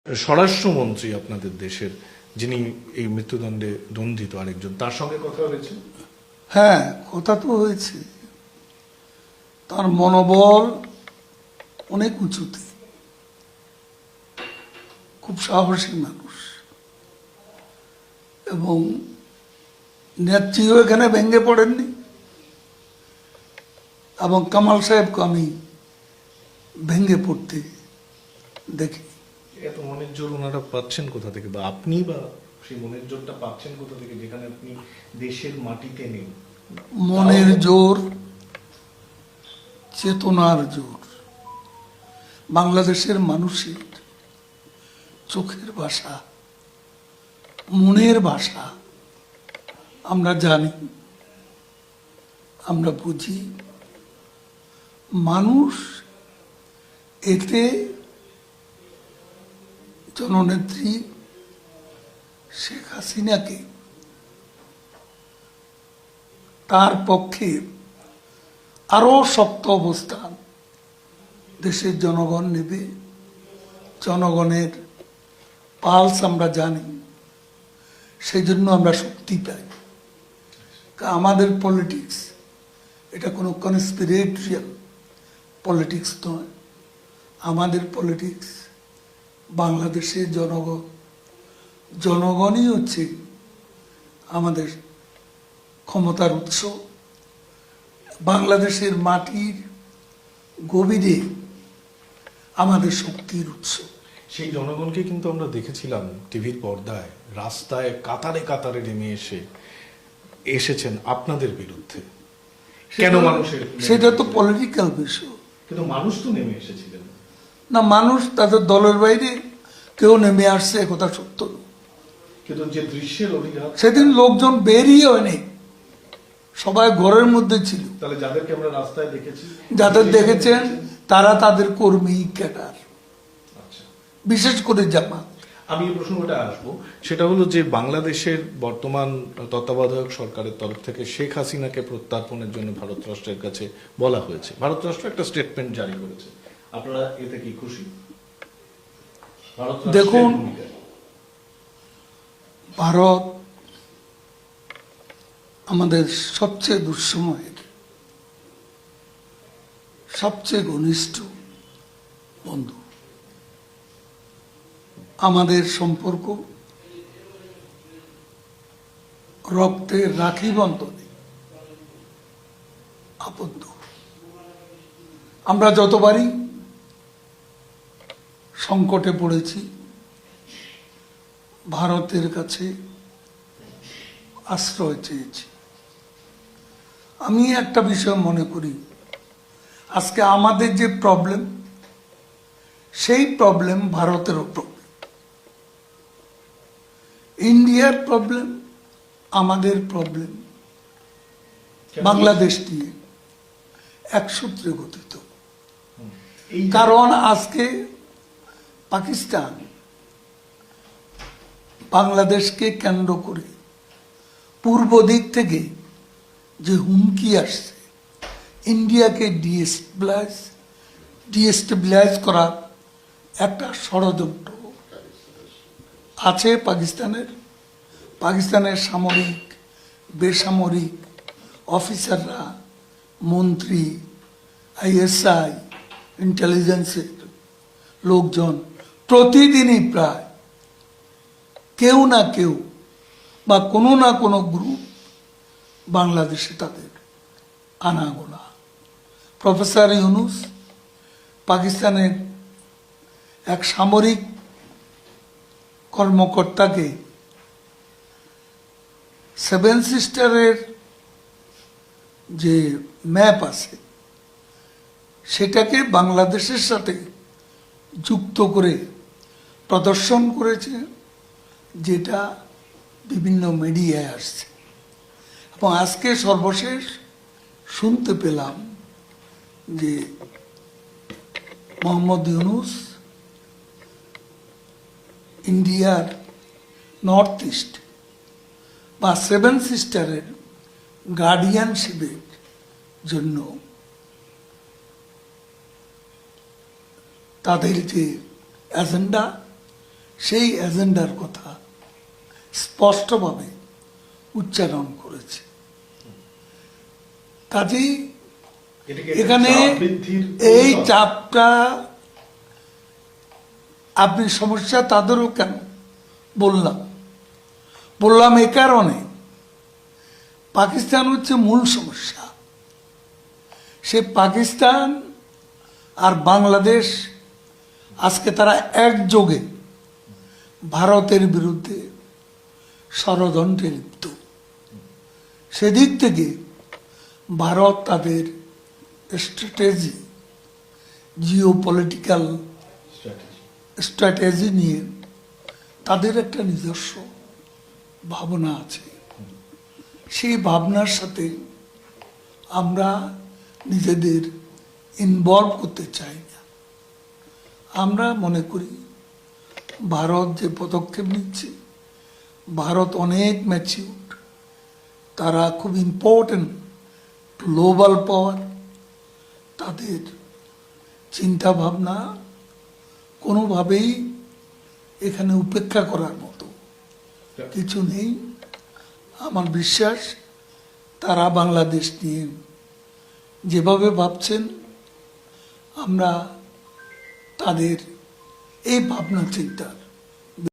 স্বরাষ্ট্রমন্ত্রী আপনাদের দেশের, যিনি এই মৃত্যুদণ্ডে দণ্ডিত আরেকজন, তার সঙ্গে কথা হয়েছে? হ্যাঁ, কথা তো হয়েছে। তার মনোবল অনেক উঁচুতে, খুব সাহসী মানুষ, এবং নেত্রীও এখানে ভেঙে পড়েননি। এবং কামাল সাহেবকে আমি ভেঙে পড়তে দেখি। এত মনের জোর ওনারা পাচ্ছেন কোথা থেকে, বা আপনি বা সেই মনের জোরটা পাচ্ছেন কোথা থেকে, যেখানে আপনি দেশের মাটিতে নেই? মনের জোর, চেতনার জোর, বাংলাদেশের মানুষের চোখের ভাষা, মনের ভাষা আমরা জানি, আমরা বুঝি। মানুষ এতে জননেত্রী শেখ হাসিনাকে তার পক্ষে আরো শক্ত অবস্থান দেশের জনগণ নেবে। জনগণের পালস আমরা জানি, সেই জন্য আমরা শক্তি পাই। আমাদের পলিটিক্স এটা কোনো কনস্পিরেটরিয়াল পলিটিক্স নয়। আমাদের পলিটিক্স বাংলাদেশের জনগণ, জনগণই হচ্ছে আমাদের ক্ষমতার উৎস। বাংলাদেশের মাটির গভীরে আমাদের শক্তির উৎস। সেই জনগণকে কিন্তু আমরা দেখেছিলাম টিভির পর্দায়, রাস্তায় কাতারে কাতারে নেমে এসেছেন আপনাদের বিরুদ্ধে। কেন মানুষের? সেটা তো পলিটিক্যাল বিষয়। কিন্তু মানুষ তো নেমে এসেছিলেন না, মানুষ তাদের দলের বাইরে কেউ নেমে আসছে, একথা সত্য। কিন্তু যে দৃশ্যের অভিঘাত, সেদিন লোকজন বেরিয়ে হয়নি, সবাই ঘরের মধ্যে ছিল। তাহলে যাদেরকে আমরা রাস্তায় দেখেছি, যাদের দেখেছেন তারা তাদের কর্মী ক্যাডার, আচ্ছা। বিশেষ করে জামাত। আমি এই প্রসঙ্গটা আসবো, সেটা হলো যে বাংলাদেশের বর্তমান তত্ত্বাবধায়ক সরকারের তরফ থেকে শেখ হাসিনাকে প্রত্যার্পণের জন্য ভারত রাষ্ট্রের কাছে বলা হয়েছে। ভারত রাষ্ট্র একটা স্টেটমেন্ট জারি করেছে। আপনারা এতে কি খুশি? দেখুন, ভারত আমাদের সবচেয়ে দুঃসময়ের সবচেয়ে ঘনিষ্ঠ বন্ধু। আমাদের সম্পর্ক রক্তের রাখি বন্ধনে আবদ্ধ। আমরা যতবারই সংকটে পড়েছি, ভারতের কাছে আশ্রয় চেয়েছি। আমি একটা বিষয় মনে করি, আজকে আমাদের যে প্রবলেম, সেই প্রবলেম ভারতেরও প্রবলেম। ইন্ডিয়ার প্রবলেম, আমাদের প্রবলেম, বাংলাদেশ নিয়ে এক সূত্রে গঠিত। কারণ আজকে পাকিস্তান বাংলাদেশকে কেন্দ্র করে পূর্ব দিক থেকে যে হুমকি আসছে, ইন্ডিয়াকে ডিস্টেবিলাইজ করার একটা ষড়যন্ত্র আছে পাকিস্তানের সামরিক, বেসামরিক অফিসাররা, মন্ত্রী, আইএসআই, ইন্টেলিজেন্সের লোকজন প্রতিদিনই প্রায় কেউ না কেউ বা কোনো না কোনো গ্রুপ বাংলাদেশে তাদের আনাগোনা। প্রফেসর ইউনুস পাকিস্তানের এক সামরিক কর্মকর্তাকে সেভেন সিস্টারের যে ম্যাপ আছে সেটাকে বাংলাদেশের সাথে যুক্ত করে প্রদর্শন করেছে, যেটা বিভিন্ন মিডিয়ায় আসছে। এবং আজকে সর্বশেষ শুনতে পেলাম যে মোহাম্মদ ইউনুস ইন্ডিয়ার নর্থ ইস্ট বা সেভেন সিস্টারের গার্ডিয়ানশিপের জন্য তাদের যে এজেন্ডা সেই এজেন্ডার কথা স্পষ্টভাবে উচ্চারণ করেছে। কাজেই এখানে এই চাপটা আপনি সমস্যা তাদেরও কেন বললাম এ কারণে পাকিস্তান হচ্ছে মূল সমস্যা। সে পাকিস্তান আর বাংলাদেশ আজকে তারা একযোগে ভারতের বিরুদ্ধে ষড়যন্ত্রে লিপ্ত। সেদিক থেকে ভারত তাদের স্ট্র্যাটেজি, জিও পলিটিক্যাল স্ট্র্যাটেজি নিয়ে তাদের একটা নিজস্ব ভাবনা আছে। সেই ভাবনার সাথে আমরা নিজেদের ইনভলভ করতে চাই না। আমরা মনে করি ভারত যে পদক্ষেপ নিচ্ছে, ভারত অনেক ম্যাচিউর, তারা খুব ইম্পর্টেন্ট গ্লোবাল পাওয়ার, তাদের চিন্তা ভাবনা কোনোভাবেই এখানে উপেক্ষা করার মতো কিছু নেই। আমার বিশ্বাস তারা বাংলাদেশ নিয়ে যেভাবে ভাবছেন, আমরা তাদের এই ভাবনা চিন্তা